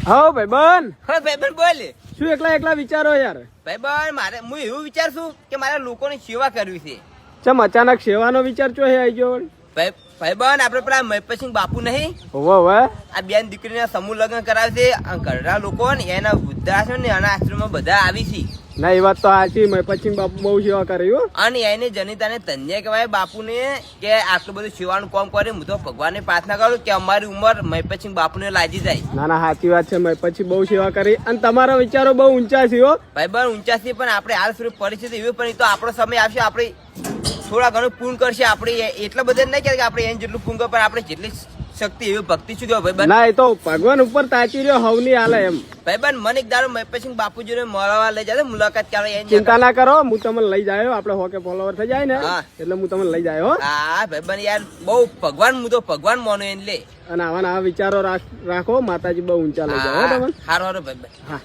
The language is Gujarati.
હા ભાઈબંધ, હા ભાઈબંધ બોલ. શું એકલા એકલા વિચારો યાર? ભાઈબંધ મારે હું એવું વિચારશું કે મારે લોકોની સેવા કરવી છે. ચમ અચાનક સેવાનો વિચાર ચો હે આઈ ગયો? ભાઈબંધ આપડે પેલા મહેપતસિંહ બાપુ નહીં, હોવે હોવે, આ બેન દીકરીના સમૂહ લગ્ન કરાવે છે. ઘરના લોકો ને એના વૃદ્ધાશ્રમ ને અનાશ્રમ બધા આવી છે. ના એ વાત તો સાચી, મહેપતસિંહ બાપુ બહુ સેવા કરી હો. અને એને જનિતાને ધન્ય કહેવાય બાપુને કે આટલું બધું સેવાનું કામ કરે. હું તો ભગવાનને પ્રાર્થના કરું કે અમારી ઉંમર મહેપતસિંહ બાપુને લાગી જાય. ના ના સાચી વાત છે, મહેપતસિંહ બહુ સેવા કરી અને તમારા વિચારો બહુ ઊંચા છે હો. ભાઈબંધ ઊંચા છે પણ આપણે હાલ સુધી પરિસ્થિતિ એવી પણ તો આપણો સમય આવશે, આપણે થોડા ઘણું પૂર્ણ કરશે. આપણે એટલા બધા નહીં કે આપણે એને જેટલું પૂર્ણ પણ આપણે જેટલી શક્તિ એવી ભક્તિ શું કહેવાય ભાઈબંધ? ના એ તો ભગવાન ઉપર તાચી રહ્યો હવની હાલે એમ. ભાઈબંધ મને એક દાડો મહેપતસિંહ બાપુજીને મળવા લઈ જાય, મુલાકાત કરવા. ચિંતા ના કરો, હું તમને લઈ જાયો. આપડે હોકે ફોલોવર થઈ જાય ને એટલે હું તમને લઈ જાયો. હા ભાઈબંધ યાર બહુ ભગવાન, હું તો ભગવાન માનું એને લે. અને આવા વિચારો રાખો, માતાજી બહુ ઊંચા લઈ જાઓ તમને. હારો હારો ભાઈબંધ. હા